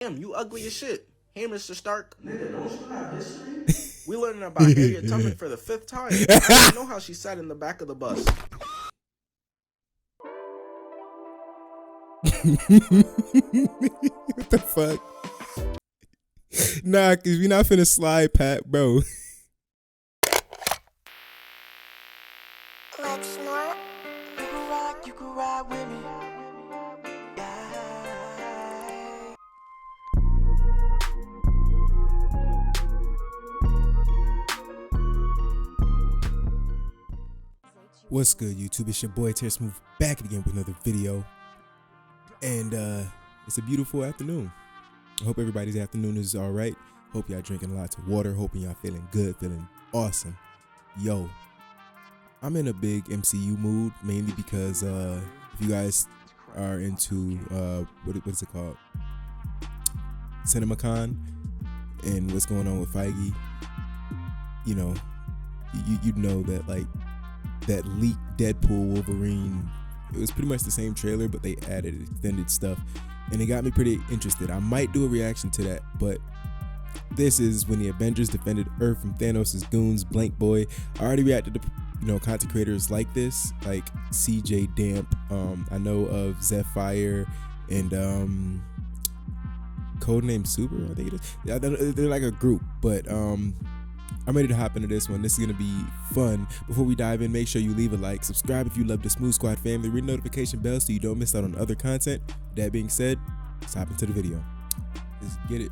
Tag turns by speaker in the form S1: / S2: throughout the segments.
S1: Damn, you ugly as shit. Hey, Mr. Stark. Nigga, don't you have history? We learning about Harriet Tubman for the 5th time. I already know how she sat in the back of the bus.
S2: What the fuck? Nah, cause we not finna slide, Pat, bro.
S3: Let's snort.
S4: You can rock, you can ride with me.
S2: What's good, YouTube? It's your boy Terry Smooth back again with another video. And it's a beautiful afternoon. I hope everybody's afternoon is alright. Hope y'all drinking lots of water. Hoping y'all feeling good, feeling awesome. Yo, I'm in a big MCU mood, mainly because if you guys are into what is it called? CinemaCon and what's going on with Feige, you know, you know that like that leaked Deadpool Wolverine, it was pretty much the same trailer, but they added extended stuff, and it got me pretty interested. I might do a reaction to that, but this is when the Avengers defended Earth from Thanos' goons, Blank Boy. I already reacted to, you know, content creators like this, like CJ Damp. I know of Zephyr and Codename Super, I think it is. Yeah, they're like a group, but I'm ready to hop into this one. This is going to be fun. Before we dive in, make sure you leave a like, subscribe if you love the Smooth Squad family, ring the notification bell so you don't miss out on other content. That being said, let's hop into the video. Let's get it.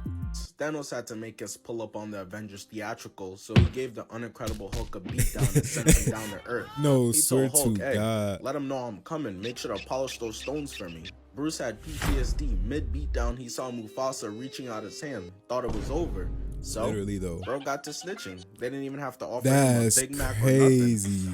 S1: Thanos had to make us pull up on the Avengers theatrical, so he gave the Unincredible Hulk a beatdown and sent him down to Earth.
S2: No,
S1: He
S2: swear
S1: told Hulk,
S2: to
S1: hey,
S2: God.
S1: let him know I'm coming. Make sure to polish those stones for me. Bruce had PTSD. Mid-beatdown, he saw Mufasa reaching out his hand. Thought it was over. So,
S2: Literally, though.
S1: bro got to snitching. They didn't even have to offer
S2: That's
S1: him a Big Mac or nothing.
S2: crazy.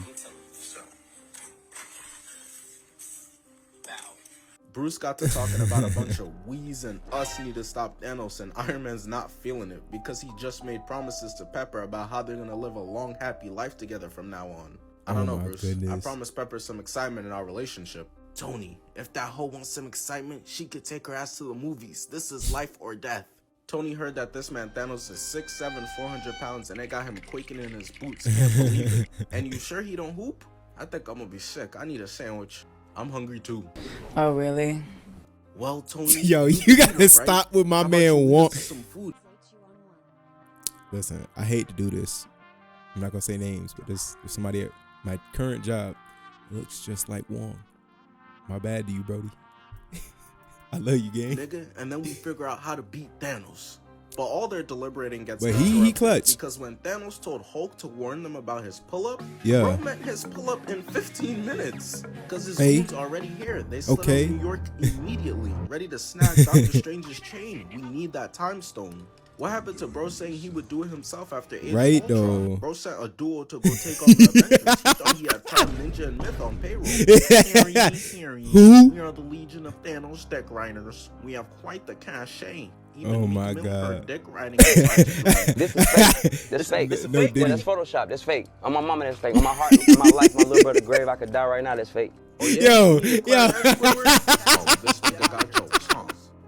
S1: Bruce got to talking about a bunch of we's and us need to stop Thanos, and Iron Man's not feeling it because he just made promises to Pepper about how they're gonna live a long, happy life together from now on. I don't know,
S2: my
S1: Bruce.
S2: goodness.
S1: I promised Pepper some excitement in our relationship. Tony, if that hoe wants some excitement, she could take her ass to the movies. This is life or death. Tony heard that this man Thanos is 6'7", 400 pounds, and it got him quaking in his boots. Can't believe it. And you sure he don't hoop? I think I'm gonna be sick. I need a sandwich. I'm hungry too.
S5: Oh, really?
S1: Well, Tony,
S2: Yo, you gotta
S1: right?
S2: stop with my
S1: How about you
S2: man
S1: leave us
S2: want.
S1: some food?
S2: Listen, I hate to do this. I'm not gonna say names, but there's somebody at my current job looks just like Wong. My bad to you, Brody. I love you, gang.
S1: Nigga, and then we figure out how to beat Thanos. But all their deliberating gets
S2: But he
S1: interrupted
S2: clutched.
S1: because when Thanos told Hulk to warn them about his pull-up,
S2: Yeah.
S1: bro met his pull-up in 15 minutes. Because his
S2: Hey.
S1: dude's already here. They slid
S2: Okay.
S1: out New York immediately, ready to snag Doctor Strange's chain. We need that time stone. What happened to bro saying he would do it himself after Age
S2: Right,
S1: of Ultron?
S2: though.
S1: Bro sent a duo to go take on the Avengers. He thought he had turned Ninja and Myth on payroll. Hearing,
S2: Who?
S1: we are the Legion of Thanos deck riders. We have quite the cachet.
S2: Oh my
S1: Meek Mill for
S2: God.
S1: Deck riding.
S6: This is fake. That's fake.
S2: This is No, fake.
S6: Well, that's Photoshop. That's fake. On my mama, that's fake. On my heart, on my life, my little brother grave, I could die right now. That's fake.
S1: Oh, yeah?
S2: Yo,
S1: You
S2: yo.
S1: oh, this nigga got jokes, huh?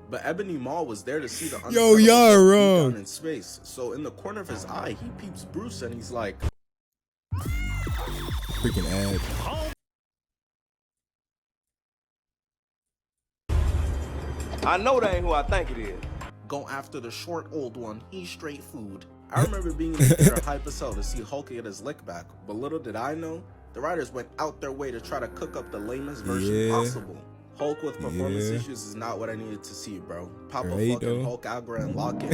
S1: But Ebony Maw was there to see the
S2: Yo, y'all
S1: Hulk beat
S2: wrong.
S1: down in space. So in the corner of his eye, he peeps Bruce and he's like,
S2: Freaking ad.
S7: I know that ain't who I think it is.
S1: go after the short old one. He's straight food. I remember being in the theater hype as hell to see Hulk get his lick back, but little did I know, the writers went out their way to try to cook up the lamest version possible. Hulk with performance issues is not what I needed to see, bro. Pop a fucking Hulk Agra and lock in.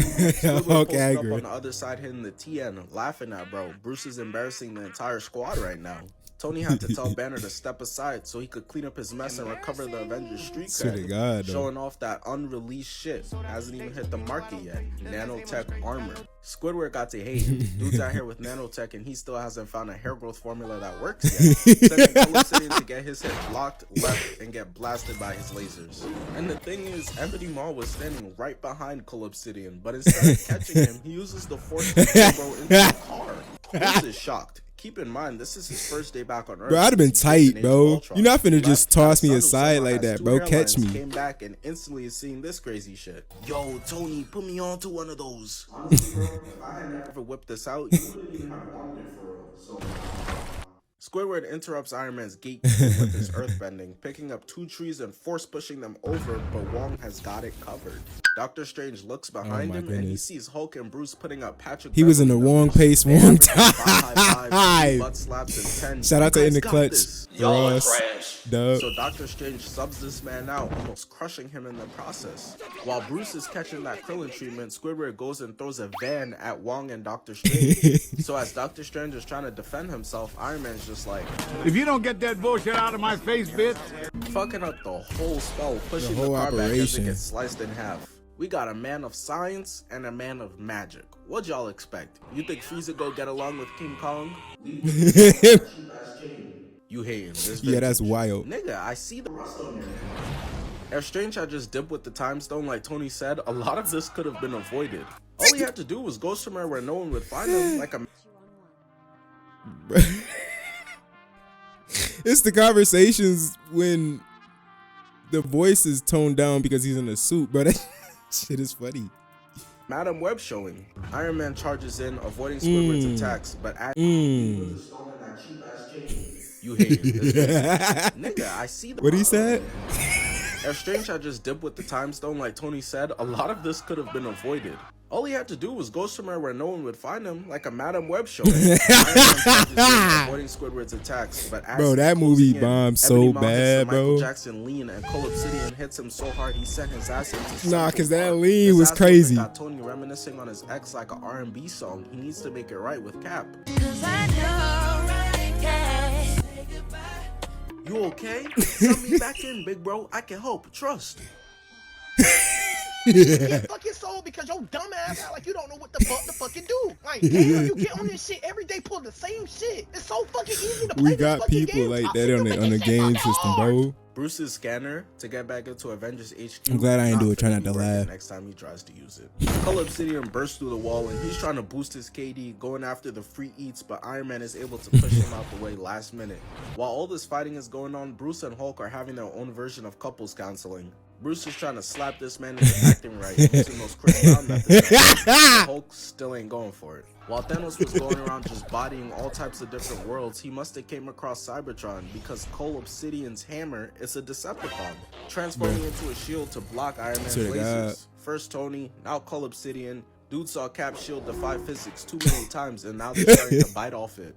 S2: Hulk
S1: Up
S2: Agra.
S1: on the other side hitting the TN, laughing at bro. Bruce is embarrassing the entire squad right now. Tony had to tell Banner to step aside so he could clean up his mess and recover the Avengers street
S2: Swear to
S1: cred,
S2: God, though.
S1: showing off that unreleased shit. Hasn't even hit the market yet. Nanotech armor. Squidward got to hate. Dude's out here with nanotech and he still hasn't found a hair growth formula that works yet. Sending Felicity to get his head blocked, left, and get blasted by his lasers. And the thing is, Ebony Maw was standing right behind Collapsidian, but instead of catching him, he uses the force to throw bro into the car. Bruce is shocked. Keep in mind, this is his first day back on Earth.
S2: Bro, I'd have been
S1: since he
S2: tight,
S1: faced Age of
S2: bro.
S1: Ultron.
S2: You're not finna
S1: Left
S2: just
S1: had a
S2: toss me
S1: son who
S2: aside
S1: somehow
S2: like
S1: has
S2: that,
S1: two
S2: bro. Catch
S1: hairlines,
S2: me.
S1: Came back and instantly is seeing this crazy shit. Yo, Tony, put me on to one of those. Honestly, bro, if I had never whipped this out, you wouldn't even have wanted it for real. So. Squidward interrupts Iron Man's gatekeeping with his earthbending, picking up 2 trees and force pushing them over, but Wong has got it covered. Doctor Strange looks behind him and he sees Hulk and Bruce putting up Patrick.
S2: He was in the wrong pace one time.
S1: Butt slaps and 10.
S2: Shout out to In the Clutch.
S7: Y'all are trash.
S2: Dub.
S1: So Doctor Strange subs this man out, almost crushing him in the process. While Bruce is catching that Krillin treatment, Squidward goes and throws a van at Wong and Doctor Strange. So as Doctor Strange is trying to defend himself, Iron Man's just like,
S3: if you don't get that bullshit out of my face, bitch.
S1: Fucking up the whole spell, pushing the
S2: whole
S1: car back as it
S2: operation.
S1: gets sliced in half. We got a man of science and a man of magic. What'd y'all expect? You think Frieza go get along with King Kong? You hating this?
S2: Yeah, that's wild.
S1: Nigga, I see the rust on your hand. If Strange had just dipped with the time stone like Tony said, a lot of this could have been avoided. All he had to do was go somewhere where no one would find him, like a...
S2: It's the conversations when the voice is toned down because he's in a suit, bro. That shit is funny.
S1: Madam Web showing. Iron Man charges in, avoiding Squidward's attacks, but at you hating this? Nigga, I see the...
S2: What he said?
S1: If Strange had just dipped with the time stone like Tony said, a lot of this could have been avoided. All he had to do was go somewhere where no one would find him, like a Madam Web show. Avoiding Squidward's attacks, but as
S2: Bro, that movie bombed so bad, bro.
S1: Michael Jackson lean and Cole Obsidian hits him so hard he sent his ass into...
S2: Nah, cause that lean was crazy.
S1: Got Tony reminiscing on his ex like an R&B song. He needs to make it right with Cap. You okay? Send me back in, big bro. I can help. Trust.
S5: You can't fuck your soul because your dumb ass act like you don't know what the fuck to fucking do. Like, damn, you get on this shit every day, pull the same shit. It's so fucking easy to play.
S2: We got people like that on the game system, bro.
S1: Bruce's scanner to get back into Avengers HQ.
S2: I'm glad I ain't do it. Try not to laugh.
S1: Next time he tries to use it. Cole Obsidian bursts through the wall and he's trying to boost his KD, going after the free eats, but Iron Man is able to push him out the way last minute. While all this fighting is going on, Bruce and Hulk are having their own version of couples counseling. Bruce is trying to slap this man into acting right, using those Chris Brown methods. Hulk still ain't going for it. While Thanos was going around just bodying all types of different worlds, he must have came across Cybertron because Cole Obsidian's hammer is a Decepticon, transforming into a shield to block Iron Man's lasers. First Tony, now Cole Obsidian. Dude saw Cap's shield defy physics too many times and now they're starting to bite off it.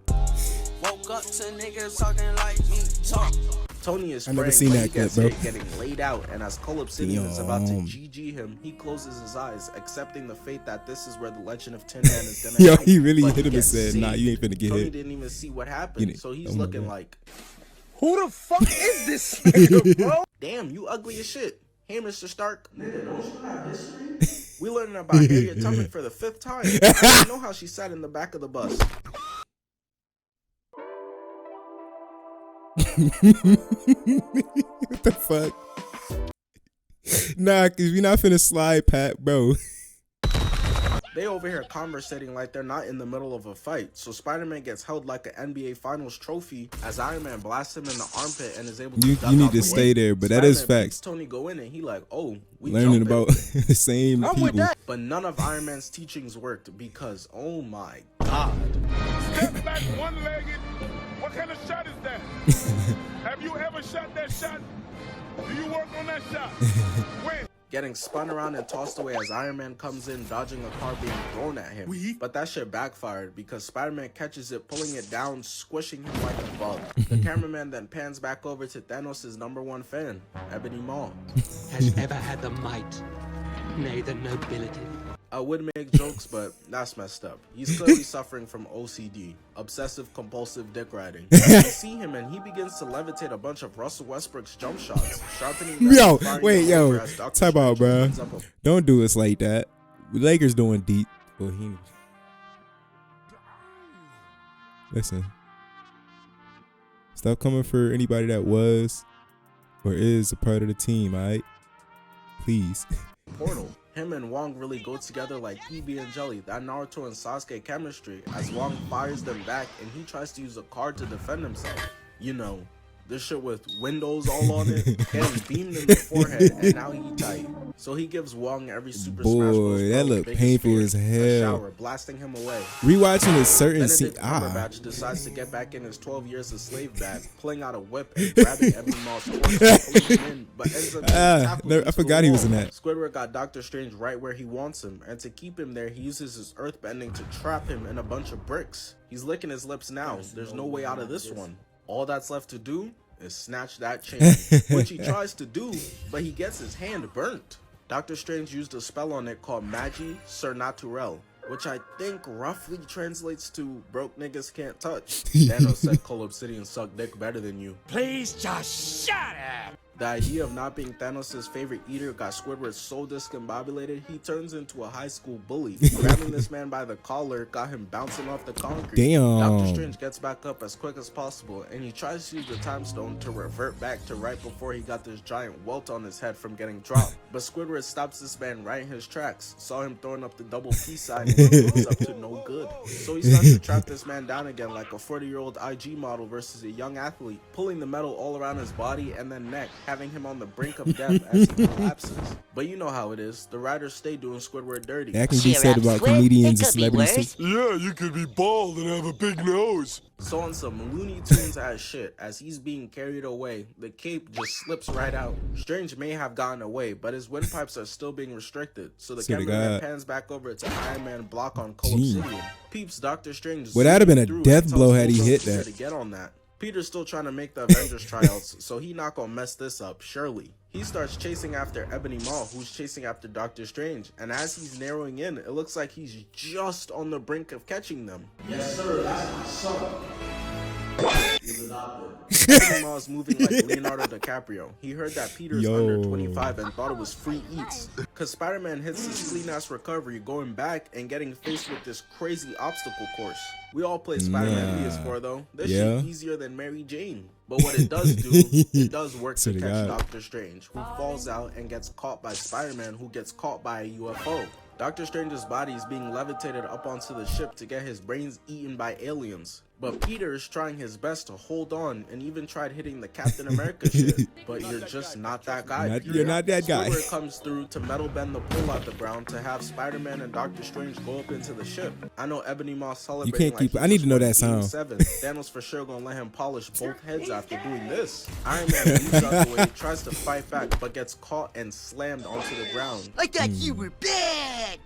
S4: Woke up to niggas talking like me talk.
S1: Tony is
S2: I never
S1: spraying
S2: seen
S1: when
S2: that
S1: he gets
S2: clip,
S1: hit,
S2: bro.
S1: getting laid out, and as Cole Obsidian is about to GG him, he closes his eyes, accepting the fate that this is where the legend of Tin Man is gonna
S2: Yo,
S1: end.
S2: he really
S1: But
S2: hit him and
S1: gets
S2: said, nah,
S1: saved.
S2: you ain't finna get
S1: Tony
S2: hit.
S1: didn't even see what happened, so he's
S2: Oh my
S1: looking
S2: God.
S1: like,
S5: Who the fuck is this nigga, bro?
S1: damn, you ugly as shit. Hey, Mr. Stark. Nigga, don't you have history? We learning about Harriet Tubman for the 5th time. I don't know how she sat in the back of the bus.
S2: What the fuck? Nah, cause we not finna slide, Pat, bro.
S1: They over here conversating like they're not in the middle of a fight, so Spider-Man gets held like an NBA Finals trophy as Iron Man blasts him in the armpit and is able to duck
S2: You need
S1: out
S2: to
S1: the
S2: stay
S1: way.
S2: there, but that is
S1: Spider-Man
S2: facts.
S1: beats Tony go in and he like, oh, we
S2: Learning
S1: jumping.
S2: about the same people.
S1: But none of Iron Man's teachings worked because, oh my god.
S3: Step back one-legged. What kind of shot is that? Have you ever shot that shot? Do you work on that shot? When?
S1: Getting spun around and tossed away as Iron Man comes in, dodging a car being thrown at him. But that shit backfired because Spider-Man catches it, pulling it down, squishing him like a bug. The cameraman then pans back over to Thanos' #1 fan, Ebony Maw.
S8: Has ever had the might, nay the nobility.
S1: I would make jokes, but that's messed up. He's clearly suffering from OCD, obsessive compulsive dick riding. You see him and he begins to levitate a bunch of Russell Westbrook's jump shots, sharpening them
S2: Yo,
S1: and firing
S2: wait,
S1: them over
S2: yo,
S1: as Dr.
S2: type out,
S1: Strange
S2: bro.
S1: opens up a
S2: Don't do us like that. Lakers doing deep. Well, listen. Stop coming for anybody that was or is a part of the team, alright? Please.
S1: portal. Him and Wong really go together like PB and Jelly, that Naruto and Sasuke chemistry, as Wong fires them back and he tries to use a card to defend himself. You know, this shit with windows all on it, getting beamed in the forehead, and now he tight. So he gives Wong every Super Smash Bros.
S2: Boy, that looked
S1: biggest
S2: painful
S1: fear,
S2: as
S1: a
S2: hell.
S1: shower, blasting him away.
S2: Rewatching a certain scene.
S1: Benedict Cumberbatch decides to get back in his 12 years a slave bag, pulling out a whip and grabbing Ebony Maw's torch and pulling him in, but ends up being tackled
S2: I
S1: into
S2: forgot
S1: the
S2: he was
S1: wall.
S2: in that.
S1: Squidward got Doctor Strange right where he wants him, and to keep him there, he uses his earthbending to trap him in a bunch of bricks. He's licking his lips now. There's no way out of this one. All that's left to do is snatch that chain, which he tries to do, but he gets his hand burnt. Doctor Strange used a spell on it called Magie Surnaturelle, which I think roughly translates to broke niggas can't touch. Thanos said Cole Obsidian suck dick better than you.
S8: Please just shut up.
S1: The idea of not being Thanos' favorite eater got Squidward so discombobulated, he turns into a high school bully. Grabbing this man by the collar got him bouncing off the concrete.
S2: Damn.
S1: Doctor Strange gets back up as quick as possible, and he tries to use the time stone to revert back to right before he got this giant welt on his head from getting dropped. But Squidward stops this man right in his tracks, saw him throwing up the double peace sign, and he was up to no good. So he starts to trap this man down again like a 40-year-old IG model versus a young athlete, pulling the metal all around his body and then neck, having him on the brink of death as he collapses. But you know how it is. The writers stay doing Squidward dirty.
S2: That can be said about comedians and celebrities.
S3: Yeah, you could be bald and have a big nose.
S1: So on some Looney Tunes ass shit, as he's being carried away, the cape just slips right out. Strange may have gotten away, but his windpipes are still being restricted. So the
S2: Swear to
S1: cameraman
S2: God.
S1: pans back over to Iron Man block on Cole
S2: Gee.
S1: Obsidian. Peeps Doctor Strange.
S2: Well, that'd have been a
S1: zooming
S2: death
S1: through
S2: blow
S1: and
S2: had he
S1: tells
S2: hit
S1: Peter
S2: that.
S1: to get on that. Peter's still trying to make the Avengers tryouts, so he not gonna mess this up, surely. He starts chasing after Ebony Maw, who's chasing after Doctor Strange, and as he's narrowing in, it looks like he's just on the brink of catching them. Yes, sir, that's my son. He's adopted. Ebony Maw's moving like Leonardo DiCaprio. He heard that Peter's
S2: Yo.
S1: under 25 and thought it was free eats. Cause Spider-Man hits his clean ass recovery, going back and getting faced with this crazy obstacle course. We all play Spider-Man
S2: Nah.
S1: PS4 though. This
S2: Yeah.
S1: shit easier than Mary Jane. But what it does do, it does work to
S2: Swear to
S1: catch
S2: God.
S1: Doctor Strange, who falls out and gets caught by Spider-Man, who gets caught by a UFO. Doctor Strange's body is being levitated up onto the ship to get his brains eaten by aliens. But Peter is trying his best to hold on and even tried hitting the Captain America shit. But you're just not that guy. Peter.
S2: You're not that guy.
S1: Squidward comes through to metal bend the pole out the ground to have Spider-Man and Doctor Strange go up into the ship. I know Ebony Maw celebrating.
S2: can't keep- I need to know that sound.
S1: 7. Thanos for sure gonna let him polish both heads after doing this. Iron Man moves out the way, tries to fight back, but gets caught and slammed onto the ground.
S4: I thought you were bad.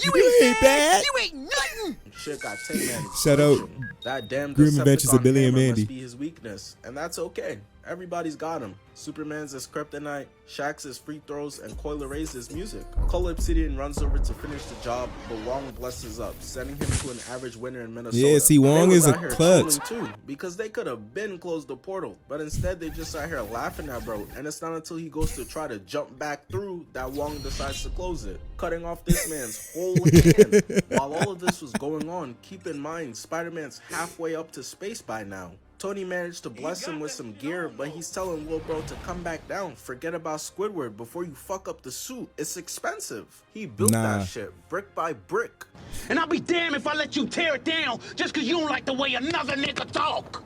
S2: You ain't bad.
S4: You ain't nothing.
S1: Shit got 10 man.
S2: Shout out
S1: That damn
S2: Grim Adventures of
S1: Decepticon
S2: Billy and
S1: hammer
S2: Mandy.
S1: must be his weakness, and that's okay. Everybody's got him. Superman's is kryptonite, Shaq's is free throws, and Coil Ray's is music. Cole Obsidian runs over to finish the job, but Wong blesses up, sending him to an average winner in Minnesota.
S2: Yeah, see, Wong
S1: They was
S2: is a
S1: out here
S2: clutch.
S1: trolling too, because they could have been closed the portal, but instead they just out here laughing at bro, and it's not until he goes to try to jump back through that Wong decides to close it, cutting off this man's whole hand. While all of this was going on, keep in mind, Spider-Man's halfway up to space by now. Tony managed to bless him with some gear, but he's telling Will Bro to come back down. Forget about Squidward before you fuck up the suit. It's expensive. He built
S2: Nah.
S1: that shit brick by brick.
S8: And I'll be damned if I let you tear it down just because you don't like the way another nigga talk.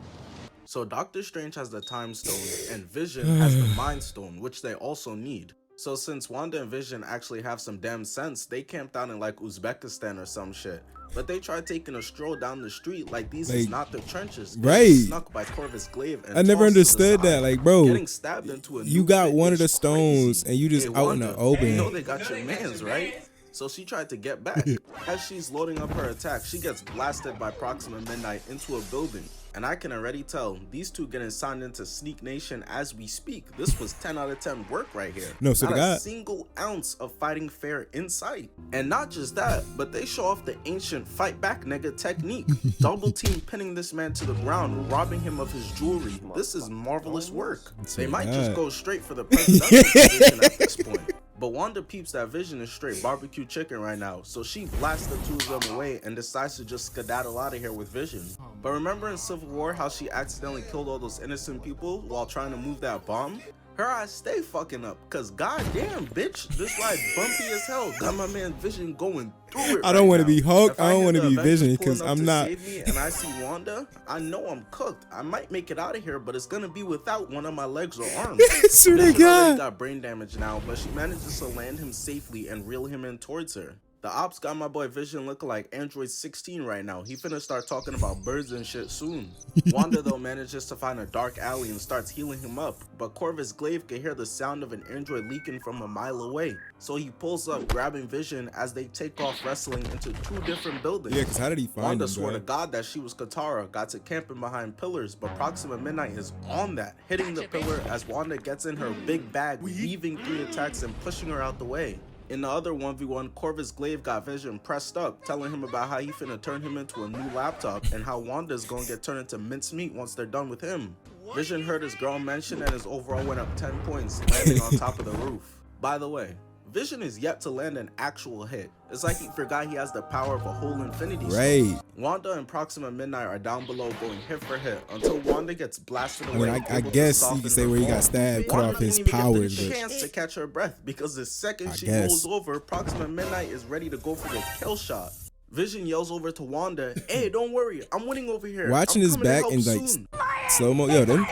S1: So Doctor Strange has the Time Stone, and Vision has the Mind Stone, which they also need. So since Wanda and Vision actually have some damn sense, they camped out in like Uzbekistan or some shit. But they tried taking a stroll down the street like these is
S2: Like,
S1: not the trenches.
S2: right.
S1: Snuck by Corvus Glaive and
S2: I never
S1: tossed to the
S2: understood
S1: side,
S2: that. Like, bro,
S1: getting stabbed into a
S2: you
S1: new
S2: got
S1: fit
S2: one of the
S1: is
S2: stones
S1: crazy.
S2: and you just
S1: Hey,
S2: out in the
S1: Wanda,
S2: open.
S1: You know they got your mans, right? So she tried to get back. As she's loading up her attack, she gets blasted by Proxima Midnight into a building. And I can already tell, these two getting signed into Sneak Nation as we speak. This was 10 out of 10 work right here.
S2: No, so
S1: Not
S2: they
S1: a
S2: got-
S1: single ounce of fighting fair in sight. And not just that, but they show off the ancient fight back nigga technique. Double team pinning this man to the ground, robbing him of his jewelry. This is marvelous work. They might just
S2: God.
S1: go straight for the presidential position at this point. But Wanda peeps that Vision is straight barbecue chicken right now, so she blasts the two of them away and decides to just skedaddle out of here with Vision. But remember in Civil War how she accidentally killed all those innocent people while trying to move that bomb? Her ass stay fucking up, cause goddamn, bitch, this ride bumpy as hell. Got my man Vision going through it.
S2: I don't want to be Hulk.
S1: If
S2: I don't
S1: hear
S2: want to
S1: the
S2: be
S1: Avengers
S2: Vision
S1: pulling
S2: because
S1: up
S2: I'm
S1: to
S2: not.
S1: save me and I see Wanda, I know I'm cooked. I might make it out of here, but it's gonna be without one of my legs or arms.
S2: Swear to
S1: Vision
S2: God.
S1: already got brain damage now, but she manages to land him safely and reel him in towards her. The ops got my boy Vision looking like Android 16 right now. He finna start talking about birds and shit soon. Wanda though manages to find a dark alley and starts healing him up, but Corvus Glaive can hear the sound of an android leaking from a mile away. So he pulls up, grabbing Vision as they take off wrestling into two different buildings.
S2: Yeah, because how did he find
S1: Wanda
S2: him,
S1: swore
S2: bro?
S1: to God that she was Katara, got to camping behind pillars, but Proxima Midnight is on that, hitting the pillar as Wanda gets in her big bag, weaving 3 attacks and pushing her out the way. In the other 1v1, Corvus Glaive got Vision pressed up, telling him about how he finna turn him into a new laptop and how Wanda's gonna get turned into mincemeat once they're done with him. Vision heard his girl mention and his overall went up 10 points, landing on top of the roof. By the way, Vision is yet to land an actual hit. It's like he forgot he has the power of a whole infinity stone.
S2: Right.
S1: Wanda and Proxima Midnight are down below going hit for hit until Wanda gets blasted away.
S2: I
S1: able to
S2: guess you
S1: soften
S2: could say
S1: her
S2: where he
S1: fall.
S2: got stabbed, cut
S1: Wanda
S2: off his
S1: didn't even get
S2: powers,
S1: the
S2: but
S1: chance to catch her breath because the second
S2: I
S1: she
S2: guess.
S1: rolls over, Proxima Midnight is ready to go for the kill shot. Vision yells over to Wanda, "Hey, don't worry, I'm winning over here.
S2: watching
S1: I'm
S2: his
S1: coming to
S2: back
S1: help
S2: and like
S1: soon."
S2: slow mo. Yo, them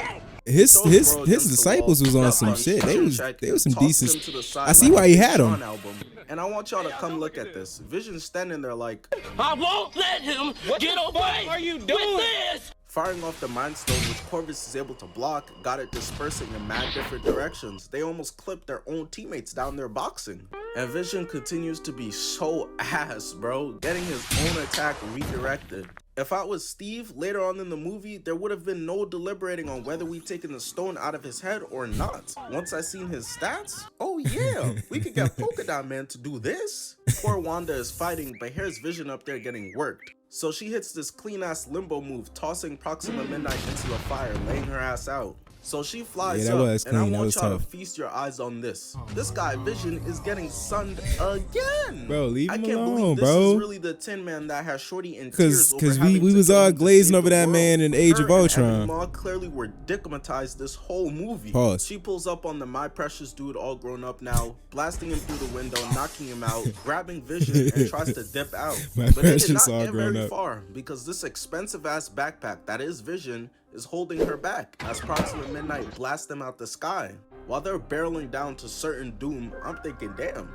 S2: his
S1: Throws
S2: his
S1: bro
S2: his
S1: against the
S2: disciples
S1: wall,
S2: was on
S1: gut
S2: some
S1: punch,
S2: shit. They
S1: chin
S2: was
S1: check,
S2: they was some
S1: tosses him
S2: decent.
S1: to the side
S2: I see
S1: like
S2: why
S1: a
S2: he
S1: Big
S2: had him.
S1: Sean album. And I want y'all to come look at this. Vision standing there like,
S8: I won't let him get away are you doing? With this.
S1: firing off the Mind Stone, which Corvus is able to block, got it dispersing in mad different directions. They almost clipped their own teammates down there boxing. And Vision continues to be so ass, bro, getting his own attack redirected. If I was Steve, later on in the movie, there would have been no deliberating on whether we taken the stone out of his head or not. Once I seen his stats, oh yeah, we could get Polka Dot Man to do this. Poor Wanda is fighting, but here's Vision up there getting worked. So she hits this clean ass limbo move, tossing Proxima Midnight into the fire, laying her ass out. So she flies
S2: Yeah, that
S1: up,
S2: was
S1: and I
S2: clean. That
S1: want
S2: was
S1: y'all to
S2: tough.
S1: feast your eyes on this. This guy Vision is getting sunned again.
S2: Bro, leave
S1: I
S2: him
S1: can't
S2: alone,
S1: believe this
S2: bro.
S1: is really the Tin Man that has Shorty in tears over
S2: Cause
S1: having
S2: we
S1: to
S2: was
S1: kill
S2: all
S1: him to
S2: glazing
S1: save
S2: over
S1: the
S2: that
S1: world.
S2: man in Age
S1: Her
S2: of
S1: and
S2: Ultron.
S1: Ebony Maw clearly were digmatized this whole movie.
S2: Pause.
S1: She pulls up on the My Precious dude, all grown up now, blasting him through the window, knocking him out, grabbing Vision, and tries to dip out.
S2: My
S1: But it did
S2: Precious
S1: not
S2: all
S1: get
S2: grown
S1: very
S2: up.
S1: far because this expensive ass backpack that is Vision is holding her back as Proxima Midnight blasts them out the sky. While they're barreling down to certain doom, I'm thinking, damn.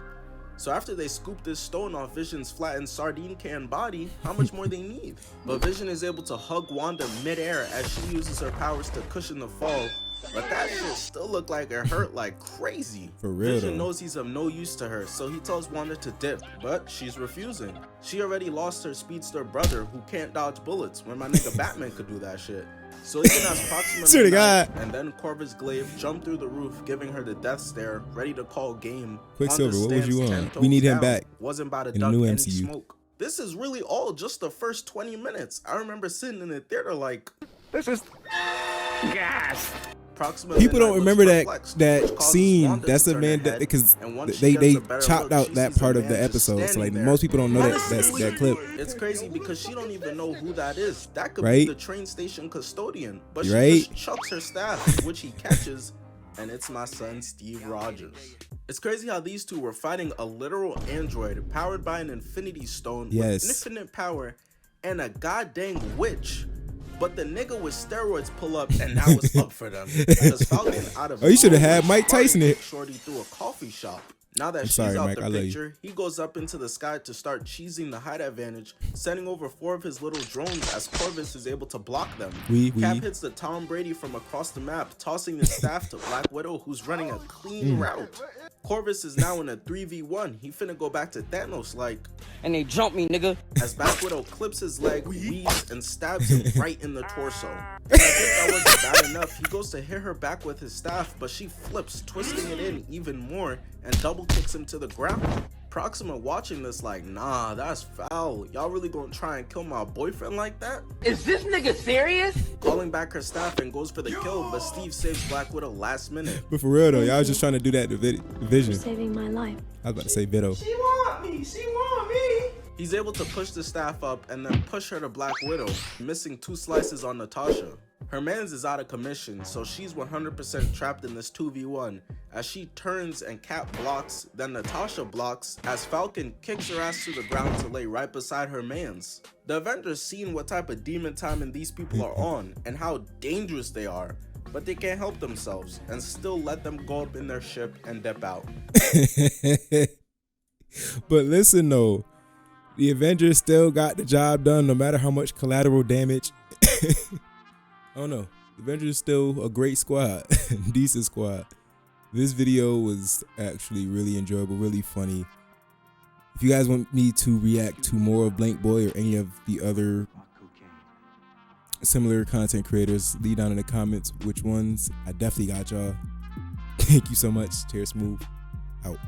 S1: So after they scoop this stone off Vision's flattened sardine can body, how much more they need? But Vision is able to hug Wanda midair as she uses her powers to cushion the fall. But that shit still looked like it hurt like crazy.
S2: For real,
S1: Vision
S2: though.
S1: knows he's of no use to her, so he tells Wanda to dip, but she's refusing. She already lost her speedster brother who can't dodge bullets when my nigga Batman could do that shit. So even as Proxima
S2: Swear to
S1: Midnight
S2: God.
S1: and then Corvus Glaive jump through the roof, giving her the death stare, ready to call game.
S2: Quicksilver,
S1: Wanda
S2: what was you
S1: stands
S2: on?
S1: 10
S2: We need
S1: toes
S2: him
S1: down.
S2: back
S1: Wasn't about to
S2: in the
S1: duck
S2: new
S1: any
S2: MCU.
S1: smoke. This is really all just the first 20 minutes. I remember sitting in the theater like,
S8: This is gas.
S1: Proxima
S2: People
S1: Midnight
S2: don't
S1: looks
S2: remember
S1: perplexed, which
S2: that
S1: causes
S2: scene.
S1: Wanda
S2: That's
S1: to
S2: the
S1: turn
S2: man
S1: her
S2: that
S1: head,
S2: because
S1: and once
S2: they
S1: she gets a better
S2: chopped
S1: look,
S2: out
S1: she
S2: that
S1: sees
S2: part
S1: a
S2: of the
S1: man just
S2: episode. So like
S1: standing there.
S2: most people don't know that
S1: Honestly,
S2: that clip.
S1: It's crazy because she don't even know who that is. That could
S2: Right?
S1: be the train station custodian, but she
S2: Right?
S1: just chucks her staff, which he catches, and it's my son Steve Rogers. It's crazy how these two were fighting a literal android powered by an infinity stone
S2: Yes.
S1: with infinite power and a goddamn witch. But the nigga with steroids pull up and now it's up for them. Because Falcon out of
S2: Oh, you shoulda had
S1: nowhere
S2: Mike Tyson
S1: started
S2: it.
S1: Shorty through a coffee shop. Now that
S2: I'm
S1: she's
S2: sorry,
S1: out
S2: Mike,
S1: the
S2: I love you.
S1: picture, he goes up into the sky to start cheesing the height advantage, sending over 4 of his little drones as Corvus is able to block them. Cap hits the Tom Brady from across the map, tossing the staff to Black Widow, who's running a clean route. Corvus is now in a 3v1. He finna go back to Thanos like,
S6: And they jump me, nigga.
S1: as Black Widow clips his leg, weaves, and stabs him right in the torso. And I think that wasn't bad enough. He goes to hit her back with his staff, but she flips, twisting it in even more, and double kicks him to the ground. Proxima watching this like, nah, that's foul. Y'all really gonna try and kill my boyfriend like that?
S8: Is this nigga serious?
S1: Calling back her staff and goes for the kill, but Steve saves Black Widow last minute.
S2: But for real though, y'all was just trying to do that to Vision.
S9: Saving my life.
S2: I was about to say Vito.
S5: She want me. She want me.
S1: He's able to push the staff up and then push her to Black Widow, missing 2 slices on Natasha. Her mans is out of commission, so she's 100% trapped in this 2v1 as she turns and Cap blocks, then Natasha blocks as Falcon kicks her ass to the ground to lay right beside her mans. The Avengers seen what type of demon timing these people are on and how dangerous they are, but they can't help themselves and still let them go up in their ship and dip out.
S2: But listen though, the Avengers still got the job done no matter how much collateral damage. I don't know. The Avengers is still a great squad, decent squad. This video was actually really enjoyable, really funny. If you guys want me to react to more of Blank Boy or any of the other similar content creators, leave down in the comments which ones. I definitely got y'all. Thank you so much. Tear Smooth out.